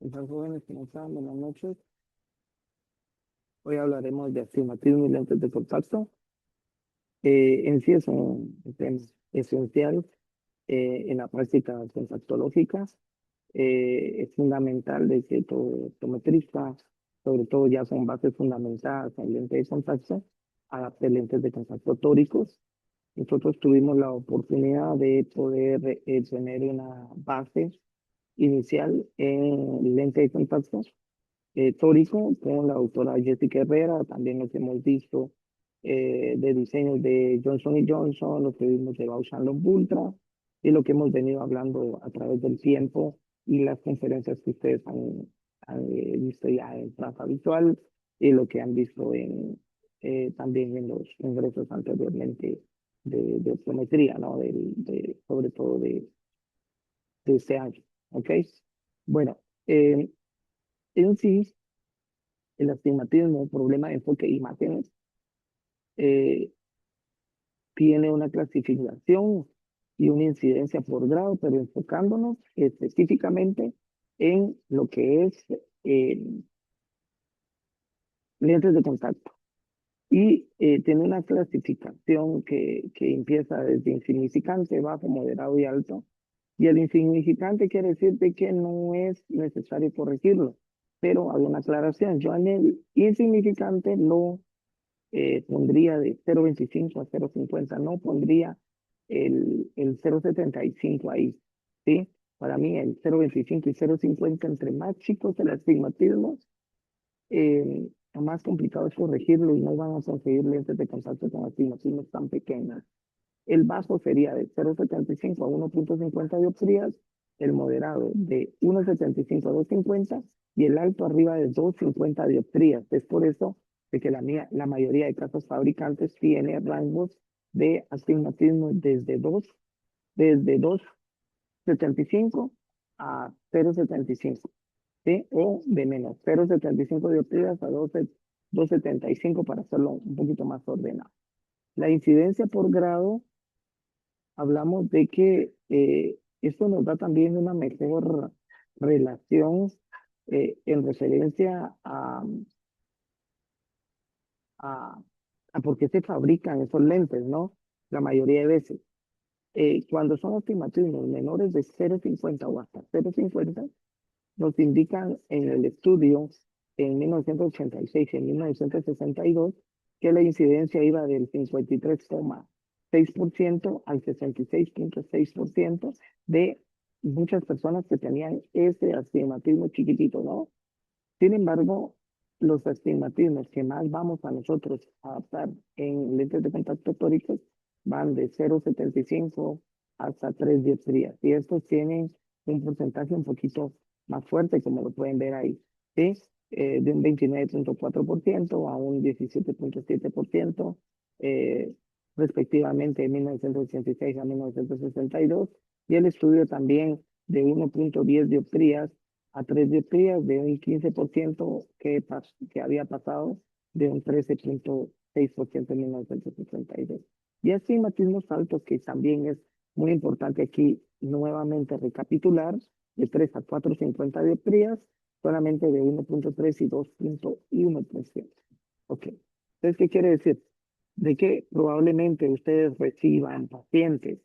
Están jóvenes, ¿cómo están? Buenas noches. Hoy hablaremos de astigmatismo y lentes de contacto. En sí es un tema esencial en la práctica contactológica. Es fundamental de que todo optometrista, sobre todo ya con bases fundamentadas en lentes de contacto, adapte lentes de contacto tóricos. Nosotros tuvimos la oportunidad de poder tener una base inicial en lentes de contacto tórico con la doctora Jessica Herrera. También nos hemos visto de diseños de Johnson y Johnson, lo que vimos de Bausch Lomb Ultra y lo que hemos venido hablando a través del tiempo y las conferencias que ustedes han visto ya en Plaza Visual y lo que han visto también en los congresos anteriormente de optometría, ¿no? Sobre todo de este año, ¿ok? Bueno, en sí, el astigmatismo, problema de enfoque de imágenes, eh, tiene una clasificación y una incidencia por grado, pero enfocándonos específicamente en lo que es eh, lentes de contacto. Y tiene una clasificación que empieza desde insignificante, bajo, moderado y alto. Y el insignificante quiere decir de que no es necesario corregirlo, pero hay una aclaración. Yo en el insignificante lo pondría de 0,25 a 0,50, no pondría el 0,75 ahí, ¿sí? Para mí el 0,25 y 0,50, entre más chicos el astigmatismo, más complicado es corregirlo y no van a conseguir lentes de contacto con astigmatismos tan pequeños. El bajo sería de 0,75 a 1,50 dioptrías, el moderado de 1,75 a 2,50 y el alto arriba de 2,50 dioptrías. Es por eso de que la mayoría de casas fabricantes tiene rangos de astigmatismo desde 2,75 a 0,75, ¿sí? O de menos 0,75 dioptrías a 2,75 para hacerlo un poquito más ordenado. La incidencia por grado, hablamos de que esto nos da también una mejor relación en referencia a, a por qué se fabrican esos lentes, ¿no? La mayoría de veces. Cuando son astigmatismos menores de 0,50 o hasta 0,50, nos indican en el estudio en 1986 y en 1962 que la incidencia iba del 53,6% al 66,6% de muchas personas que tenían ese astigmatismo chiquitito, ¿no? Sin embargo, los astigmatismos que más vamos a nosotros a adaptar en lentes de contacto tóricos van de 0,75 hasta 3 dioptrías. Y estos tienen un porcentaje un poquito más fuerte, como lo pueden ver ahí, ¿sí? De un 29,4% a un 17,7%, eh, respectivamente de 1986 a 1962. Y el estudio también de 1,10 dioptrías a 3 dioptrías, de un 15% que había pasado de un 13,6% en 1962. Y astigmatismos altos, que también es muy importante aquí nuevamente recapitular, de 3 a 4,50 dioptrías, solamente de 1,3 y 2,1%. Ok. Entonces, ¿qué quiere decir? De que probablemente ustedes reciban pacientes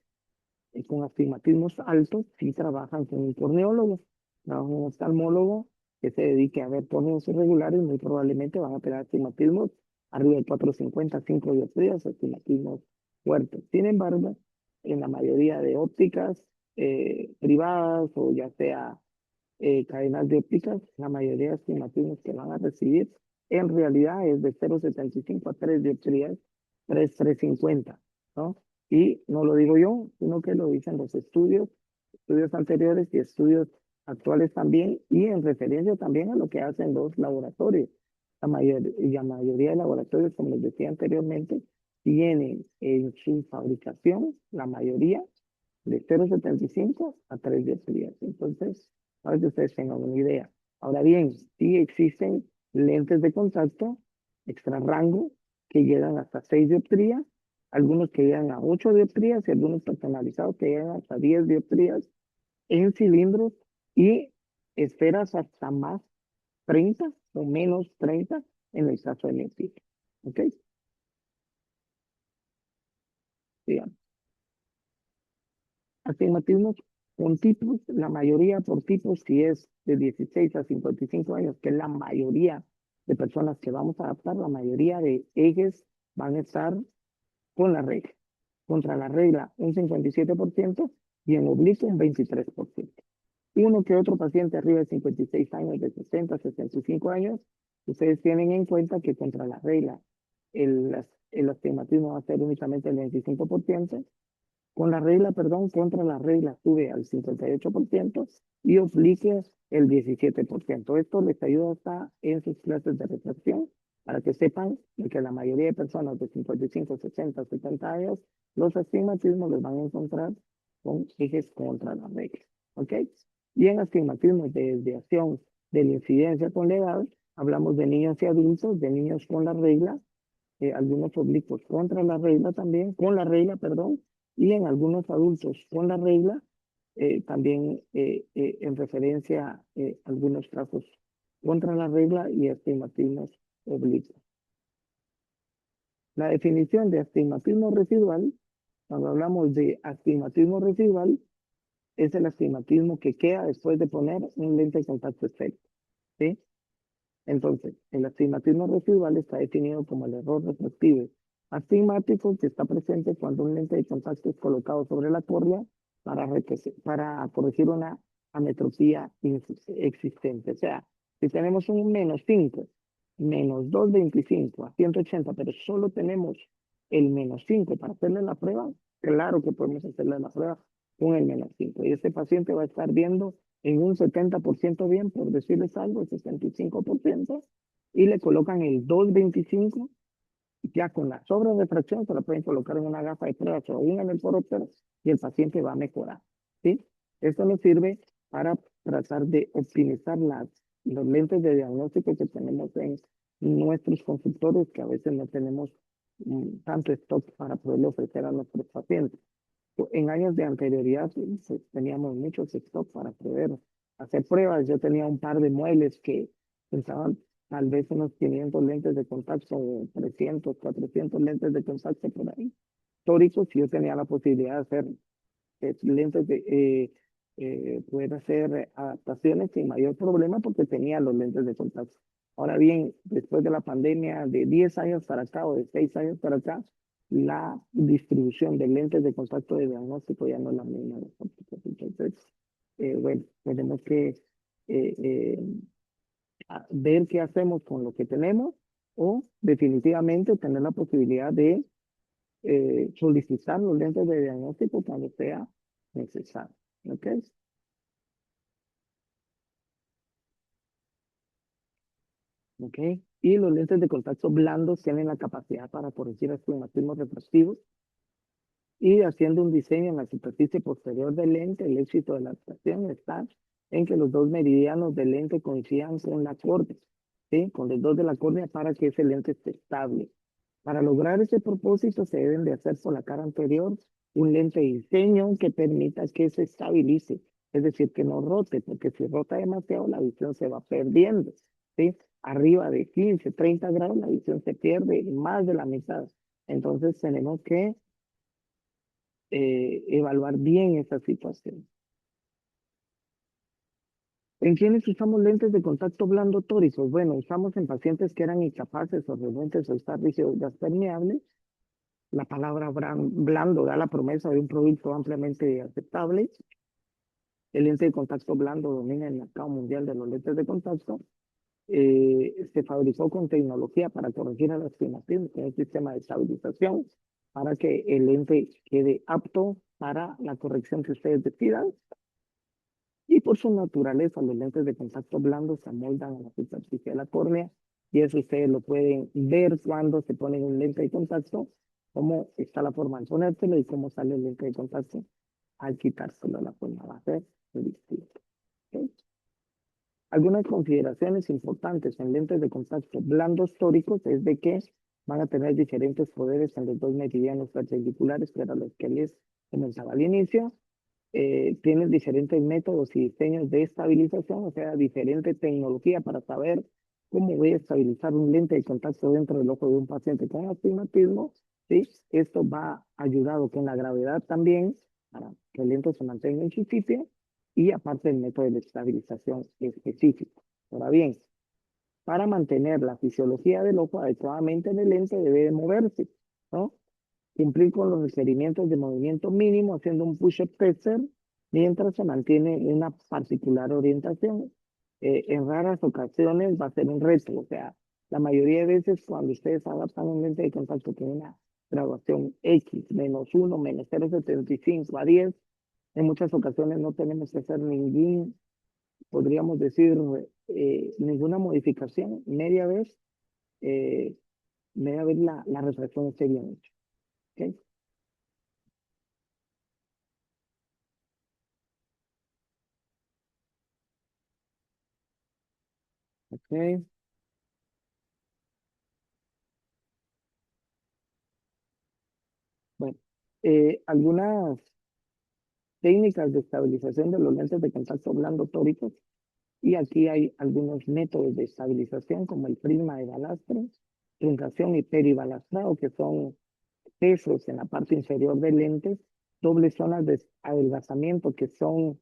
con astigmatismos altos, sí trabajan con un corneólogo, trabajan con un oftalmólogo que se dedique a ver córneas irregulares. Muy probablemente van a tener astigmatismos arriba de 4,50, 5 dioptrías, astigmatismos fuertes. Sin embargo, en la mayoría de ópticas privadas o ya sea cadenas de ópticas, la mayoría de astigmatismos que van a recibir en realidad es de 0,75 a 3 dioptrías, 3,350, ¿no? Y no lo digo yo, sino que lo dicen los estudios anteriores y estudios actuales también, y en referencia también a lo que hacen los laboratorios. La mayoría de laboratorios, como les decía anteriormente, tienen en su fabricación, la mayoría, de 0,75 a 3 dioptrías. Entonces, para que ustedes tengan una idea. Ahora bien, sí existen lentes de contacto extra rango que llegan hasta 6 dioptrías, algunos que llegan a 8 dioptrías y algunos personalizados que llegan hasta 10 dioptrías en cilindros, y esferas hasta más 30 o menos 30 en el caso de miopía. ¿Ok? Digamos. Astigmatismo con tipos, la mayoría por tipos, si es de 16 a 55 años, que es la mayoría de personas que vamos a adaptar, la mayoría de ejes van a estar con la regla. Contra la regla un 57% y en oblicuo un 23%. Uno que otro paciente arriba de 56 años, de 60 a 65 años, ustedes tienen en cuenta que contra la regla el astigmatismo va a ser únicamente el 25%, con la regla, perdón, contra la regla sube al 58% y oblique el 17%. Esto les ayuda hasta en sus clases de reflexión para que sepan que la mayoría de personas de 55, 60, 70 años, los astigmatismos los van a encontrar con ejes contra la regla. ¿Ok? Y en astigmatismo de desviación de la incidencia con la edad, hablamos de niños y adultos, de niños con la regla, algunos oblicuos contra la regla también, con la regla, perdón, y en algunos adultos con la regla, también en referencia a algunos casos contra la regla y astigmatismos oblicuos. La definición de astigmatismo residual, cuando hablamos de astigmatismo residual, es el astigmatismo que queda después de poner un lente de contacto esférico, ¿sí? Entonces, el astigmatismo residual está definido como el error refractivo astigmático que está presente cuando un lente de contacto es colocado sobre la córnea para corregir una ametropía existente. O sea, si tenemos un -5, -225 a 180, pero solo tenemos el -5 para hacerle la prueba, claro que podemos hacerle la prueba con el -5. Y este paciente va a estar viendo en un 70% bien, por decirles algo, el 65%, y le colocan el 225, ya con la sobrerefracción se la pueden colocar en una gafa de prueba o una en el foróptero y el paciente va a mejorar, ¿sí? Esto nos sirve para tratar de optimizar los lentes de diagnóstico que tenemos en nuestros consultorios, que a veces no tenemos tanto stock para poderle ofrecer a nuestros pacientes. En años de anterioridad pues, teníamos muchos stock para poder hacer pruebas. Yo tenía un par de muebles que pensaban tal vez unos 500 lentes de contacto, 300, 400 lentes de contacto por ahí. Históricos, y yo tenía la posibilidad de hacer lentes poder hacer adaptaciones sin mayor problema porque tenía los lentes de contacto. Ahora bien, después de la pandemia de 10 años para acá o de 6 años para acá, la distribución de lentes de contacto de diagnóstico ya no es la misma. Entonces, bueno, tenemos que ver qué hacemos con lo que tenemos o definitivamente tener la posibilidad de solicitar los lentes de diagnóstico cuando sea necesario. ¿Ok? ¿Ok? Y los lentes de contacto blandos tienen la capacidad para corregir astigmatismos refractivos y haciendo un diseño en la superficie posterior del lente, el éxito de la adaptación está en que los dos meridianos del lente coincidan con la córnea, ¿sí? Con los dos de la córnea para que ese lente esté estable. Para lograr ese propósito se deben de hacer por la cara anterior un lente de diseño que permita que se estabilice, es decir, que no rote, porque si rota demasiado la visión se va perdiendo, ¿sí? Arriba de 15, 30 grados la visión se pierde más de la mitad. Entonces tenemos que evaluar bien esa situación. ¿En quiénes usamos lentes de contacto blando tóricos? Bueno, usamos en pacientes que eran incapaces o renuentes a usar gas permeable. La palabra blando da la promesa de un producto ampliamente aceptable. El lente de contacto blando domina el mercado mundial de los lentes de contacto. Se fabricó con tecnología para corregir el astigmatismo, con un sistema de estabilización para que el lente quede apto para la corrección que ustedes decidan. Y por su naturaleza, los lentes de contacto blando se amoldan a la superficie de la córnea y eso ustedes lo pueden ver cuando se ponen un lente de contacto, cómo está la forma de ponérselo y cómo sale el lente de contacto al quitárselo. La forma va a ser distinta. ¿Okay? Algunas consideraciones importantes en lentes de contacto blandos tóricos es de que van a tener diferentes poderes en los dos meridianos perpendiculares, que era los que les comentaba al inicio. tienen diferentes métodos y diseños de estabilización, o sea, diferente tecnología para saber cómo voy a estabilizar un lente de contacto dentro del ojo de un paciente con astigmatismo. ¿Sí? Esto va ayudado con la gravedad también para que el lente se mantenga en su sitio y aparte el método de estabilización específico. Ahora bien, para mantener la fisiología del ojo adecuadamente en el lente debe de moverse, ¿no? Cumplir con los requerimientos de movimiento mínimo haciendo un push-up tester mientras se mantiene una particular orientación. En raras ocasiones va a ser un reto, o sea, la mayoría de veces cuando ustedes adaptan un lente de contacto con una graduación X, -1, -0,75 a 10, en muchas ocasiones no tenemos que hacer ningún, podríamos decir, ninguna modificación. Eh, media vez la refracción esté bien hecha. ¿Ok? Ok. Bueno, algunas técnicas de estabilización de los lentes de contacto blando tóricos, y aquí hay algunos métodos de estabilización como el prisma de balastro, truncación y peribalastrado, que son pesos en la parte inferior del lente, dobles zonas de adelgazamiento que son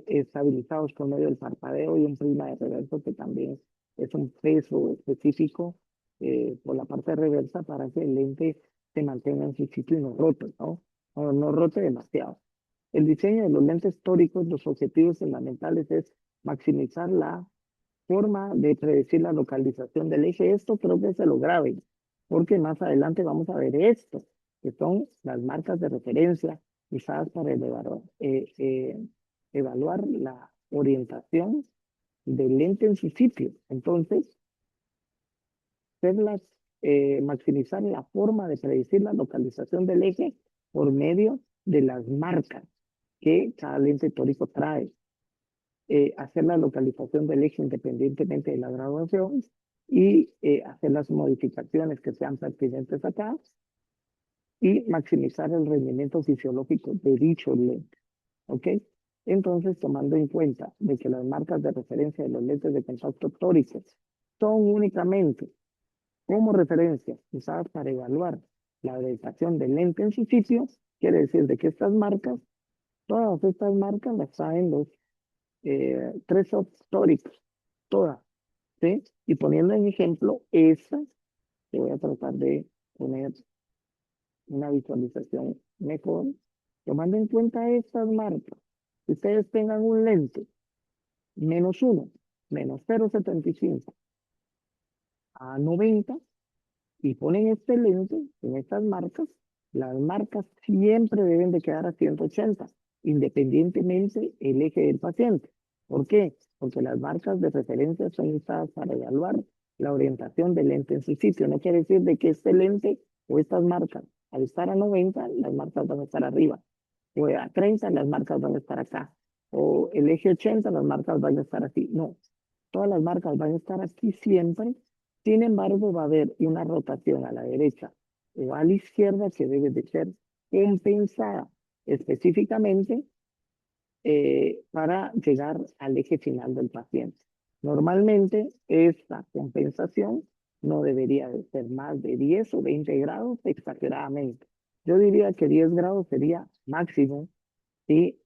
estabilizados por medio del parpadeo, y un prisma de reverso que también es un peso específico por la parte reversa para que el lente se mantenga en su sitio y no rote, ¿no? O no rote demasiado. El diseño de los lentes tóricos, los objetivos fundamentales es maximizar la forma de predecir la localización del eje. Esto creo que se lo graben, porque más adelante vamos a ver esto, que son las marcas de referencia usadas para evaluar la orientación del lente en su sitio. Entonces, hacerlas, maximizar la forma de predecir la localización del eje por medio de las marcas que cada lente tórico trae. Hacer la localización del eje independientemente de la graduación y hacer las modificaciones que sean pertinentes acá y maximizar el rendimiento fisiológico de dicho lente. ¿Ok? Entonces, tomando en cuenta de que las marcas de referencia de los lentes de contacto tóricos son únicamente como referencia usadas para evaluar la orientación del lente en su sitio, quiere decir de que estas marcas, todas estas marcas las traen los tres tóricos, todas, ¿sí? Y poniendo en ejemplo estas, que voy a tratar de poner una visualización mejor, tomando en cuenta estas marcas, si ustedes tengan un lente -1, -0,75 a 90, y ponen este lente en estas marcas, las marcas siempre deben de quedar a 180, independientemente el eje del paciente. ¿Por qué? Porque las marcas de referencia son usadas para evaluar la orientación del lente en su sitio. No quiere decir de que este lente o estas marcas, al estar a 90, las marcas van a estar arriba, o a 30, las marcas van a estar acá, o el eje 80, las marcas van a estar aquí. No, todas las marcas van a estar aquí siempre. Sin embargo, va a haber una rotación a la derecha o a la izquierda que debe de ser compensada específicamente para llegar al eje final del paciente. Normalmente, esta compensación no debería de ser más de 10 o 20 grados exageradamente. Yo diría que 10 grados sería máximo si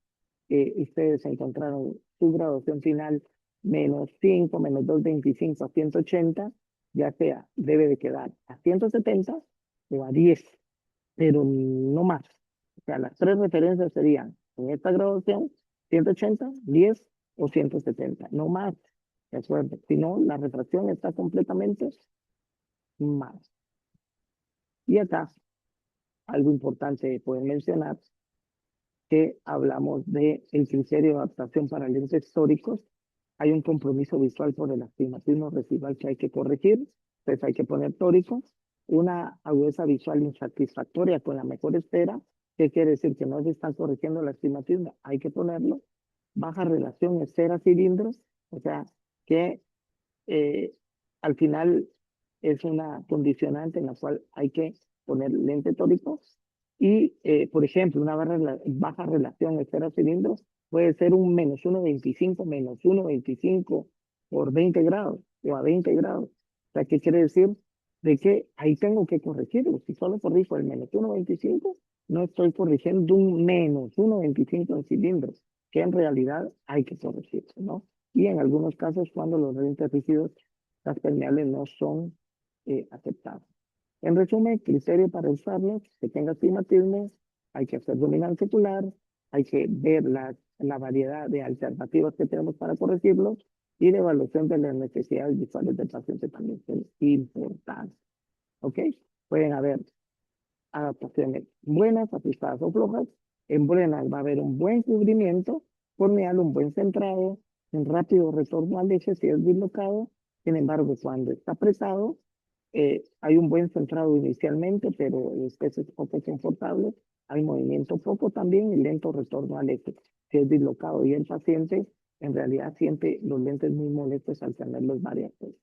ustedes encontraron su graduación final -5, -2,25 a 180, ya sea, debe de quedar a 170 o a 10, pero no más. O sea, las tres referencias serían en esta graduación 180, 10 o 170, no más. ¿De acuerdo? Si no, la refracción está completamente mal. Y acá, algo importante de poder mencionar, que hablamos de el criterio de adaptación para lentes históricos, hay un compromiso visual por el astigmatismo residual que hay que corregir, entonces hay que poner tórico, una agudeza visual insatisfactoria con la mejor espera, ¿qué quiere decir? Que no se está corrigiendo el astigmatismo, hay que ponerlo, baja relación esfera-cilindros, o sea, que eh, al final es una condicionante en la cual hay que poner lente tórico, Y, por ejemplo, una baja relación esfera-cilindro puede ser un -1,25 -1,25 por 20 grados o a 20 grados. O sea, ¿qué quiere decir? De que ahí tengo que corregirlo. Si solo corrijo el -1,25, no estoy corrigiendo un -1,25 en cilindros, que en realidad hay que corregir, ¿no? Y en algunos casos, cuando los lentes rígidos, las permeables no son aceptadas. En resumen, criterio para usarlos, que tenga astigmatismo, hay que hacer dominancia ocular, hay que ver la variedad de alternativas que tenemos para corregirlos y la evaluación de las necesidades visuales del paciente también es importante. ¿Ok? Pueden haber adaptaciones buenas, ajustadas o flojas. En buenas va a haber un buen cubrimiento corneal, un buen centrado, un rápido retorno al eje si es dislocado. Sin embargo, cuando está apretado, hay un buen centrado inicialmente, pero después es poco confortable. Hay movimiento poco también y lento retorno al eje si es dislocado. Y el paciente en realidad siente los lentes muy molestos al tenerlos varias veces.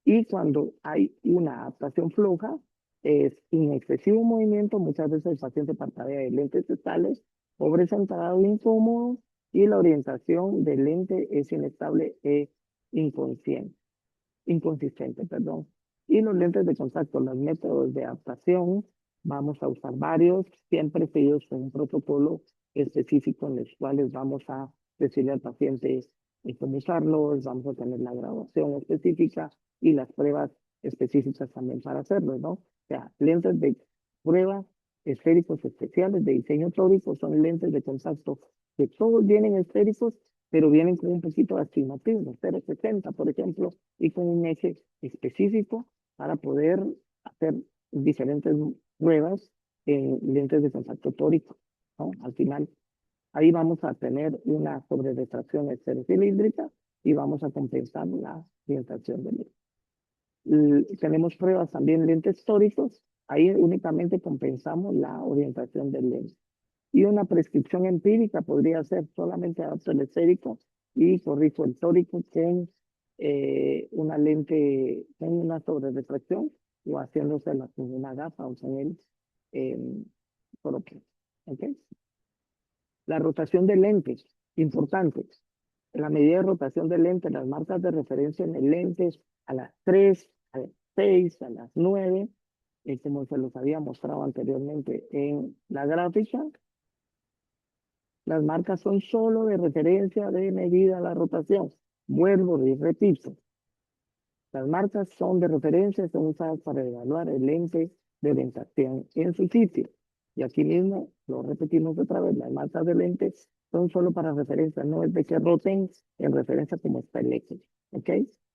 Y cuando hay una adaptación floja, es inexcesivo movimiento, muchas veces el paciente parpadea de lentes totales, pobre centrado incómodo, y la orientación del lente es inestable e inconsistente, perdón. Y los lentes de contacto, los métodos de adaptación, vamos a usar varios, siempre seguidos con un protocolo específico en los cuales vamos a decirle al paciente cómo usarlos, vamos a tener la graduación específica y las pruebas específicas también para hacerlo, ¿no? O sea, lentes de prueba esféricos especiales de diseño tórico son lentes de contacto que todos vienen esféricos, pero vienen con un poquito de astigmatismo, 0,60, por ejemplo, y con un eje específico para poder hacer diferentes pruebas en lentes de contacto tórico, ¿no? Al final, ahí vamos a tener una sobrerefracción esferocilíndrica y vamos a compensar la orientación del lente. Tenemos pruebas también lentes tóricos, ahí únicamente compensamos la orientación del lente. Y una prescripción empírica podría ser solamente adapto el esférico y corrijo el tórico con una lente, con una sobrerefracción o haciéndosela con una gafa o con el eh, propio. ¿Ok? La rotación de lentes, importante. La medida de rotación de lentes, las marcas de referencia en el lente a las 3, a las 6, a las 9, como se los había mostrado anteriormente en la gráfica. Las marcas son solo de referencia de medida a la rotación. Vuelvo y repito. Las marcas son de referencia, son usadas para evaluar el lente de orientación en su sitio. Y aquí mismo lo repetimos otra vez. Las marcas de lente son solo para referencia, no es de que roten en referencia como está el eje. ¿Ok?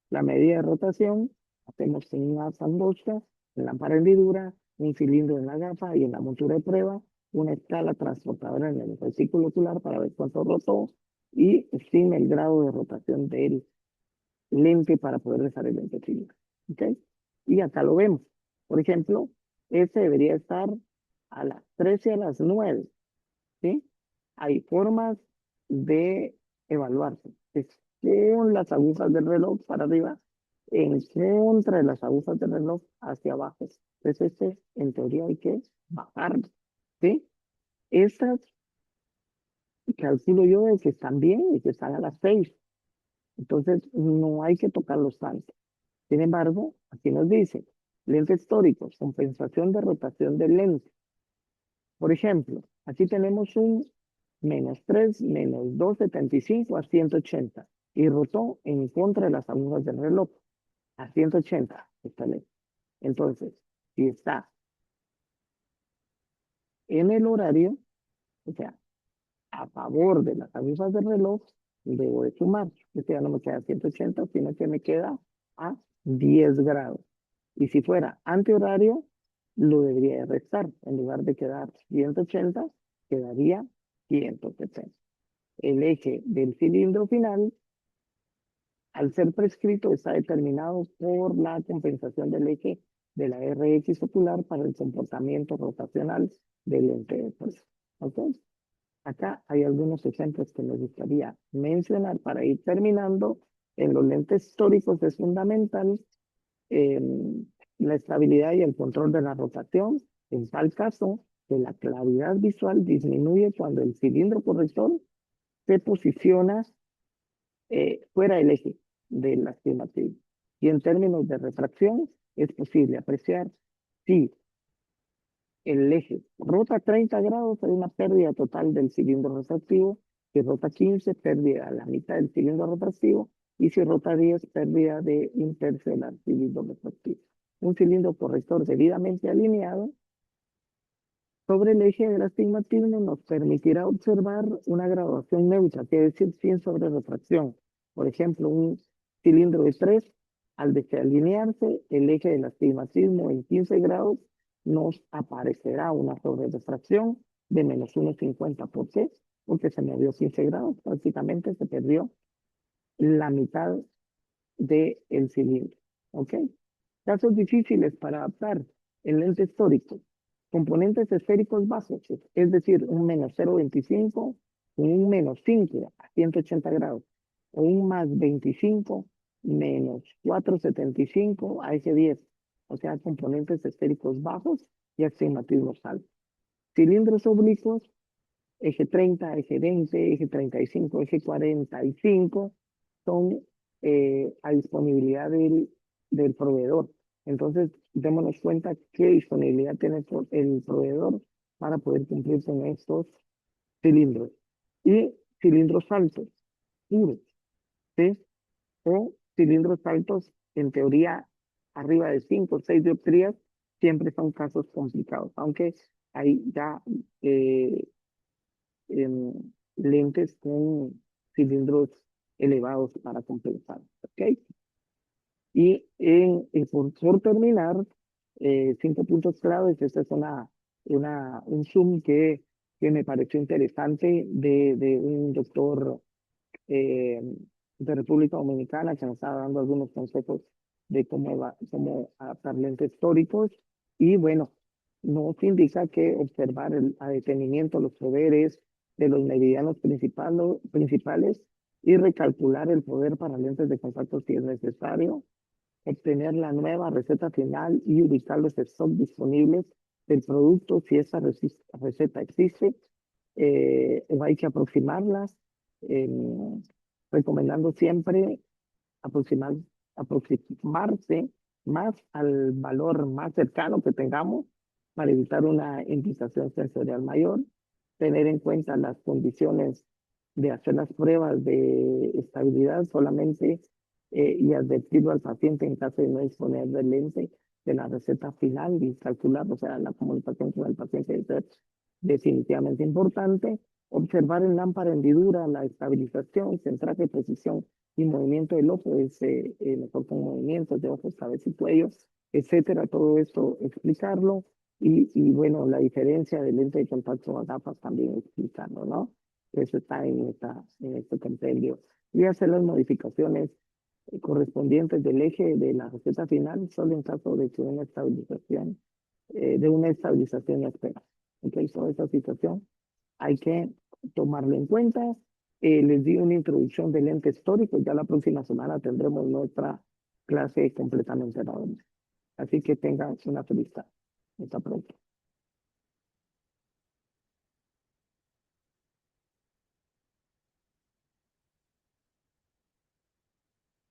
La medida de rotación hacemos en una angosta, en la hendidura, un cilindro en la gafa y en la montura de prueba, una escala transportadora en el vesículo ocular para ver cuánto rotó y estima el grado de rotación del lente para poder dejar el lente cilindro. ¿Ok? Y acá lo vemos. Por ejemplo, este debería estar a las 13 y a las 9. ¿Sí? Hay formas de evaluarse. Es con las agujas del reloj para arriba, en contra de las agujas del reloj hacia abajo. Entonces, en teoría, hay que bajarlo. ¿Sí? Estas calculo yo de que están bien y que están a las 6. Entonces, no hay que tocarlos tanto. Sin embargo, aquí nos dice, lentes tóricos, compensación de rotación del lente. Por ejemplo, aquí tenemos un -3, -2,75 a 180 y rotó en contra de las agujas del reloj a 180 está lente. Entonces, si está en el horario, o sea, a favor de las agujas del reloj, debo de sumar. Este ya no me queda a 180, sino que me queda a 10 grados. Y si fuera antihorario, lo debería de restar. En lugar de quedar 180, quedaría 170. El eje del cilindro final, al ser prescrito, está determinado por la compensación del eje de la RX ocular para el comportamiento rotacional del lente de fuerza. ¿Ok? Acá hay algunos ejemplos que me gustaría mencionar para ir terminando. En los lentes tóricos es fundamental la estabilidad y el control de la rotación. En tal caso, que la claridad visual disminuye cuando el cilindro corrector se posiciona fuera del eje del astigmatismo. Y en términos de refracción, es posible apreciar si el eje rota 30 grados, hay una pérdida total del cilindro refractivo. Si rota 15, pérdida a la mitad del cilindro refractivo. Y si rota 10, pérdida de un tercio del cilindro refractivo. Un cilindro corrector debidamente alineado sobre el eje del astigmatismo nos permitirá observar una graduación neutra, quiere decir sin sobrerefracción. Por ejemplo, un cilindro de 3, al desalinearse el eje del astigmatismo en 15 grados, nos aparecerá una sobrerefracción de menos 1,50. ¿Por qué? Porque se movió 15 grados, prácticamente se perdió la mitad del cilindro. ¿Ok? Casos difíciles para adaptar el lente histórico. Componentes esféricos básicos, es decir, un menos 0,25, un menos 5 a 180 grados, o un más 25 menos 4,75 a eje 10. O sea, componentes esféricos bajos y astigmatismo altos. Cilindros oblicuos, eje 30, eje 20, eje 35, eje 45, son a disponibilidad del proveedor. Entonces, démonos cuenta qué disponibilidad tiene el proveedor para poder cumplir con estos cilindros. Y cilindros altos, puros, ¿sí? O cilindros altos, en teoría, arriba de 5 o 6 dioptrías, siempre son casos complicados, aunque hay ya lentes con cilindros elevados para compensar, ¿ok? Y por terminar, 5 puntos claves. Esta es un Zoom que me pareció interesante de un doctor eh, de República Dominicana que nos estaba dando algunos consejos de cómo adaptar lentes históricos. Y bueno, nos indica que observar a detenimiento los poderes de los meridianos principales y recalcular el poder para lentes de contacto si es necesario, obtener la nueva receta final y ubicar los stocks disponibles del producto si esa receta existe. Hay que aproximarlas, em, recomendando siempre aproximar, aproximarse más al valor más cercano que tengamos para evitar una implicación sensorial mayor, tener en cuenta las condiciones de hacer las pruebas de estabilidad solamente y advertirlo al paciente en caso de no disponer del lente de la receta final y calcular, o sea, la comunicación con el paciente debe ser definitivamente importante. Observar en lámpara hendidura la estabilización, centraje, precisión y movimiento del ojo es mejor con movimientos de ojos, cabeza y cuello, etcétera. Todo esto explicarlo y bueno, la diferencia de lente de contacto a gafas también explicarlo, ¿no? Eso está en este compendio. Y hacer las modificaciones correspondientes del eje de la receta final solo en caso de que de una estabilización espera. Entonces, toda esa situación hay que tomarlo en cuenta. Les di una introducción del lente histórico. Ya la próxima semana tendremos nuestra clase completamente nueva. Así que tengan una feliz tarde.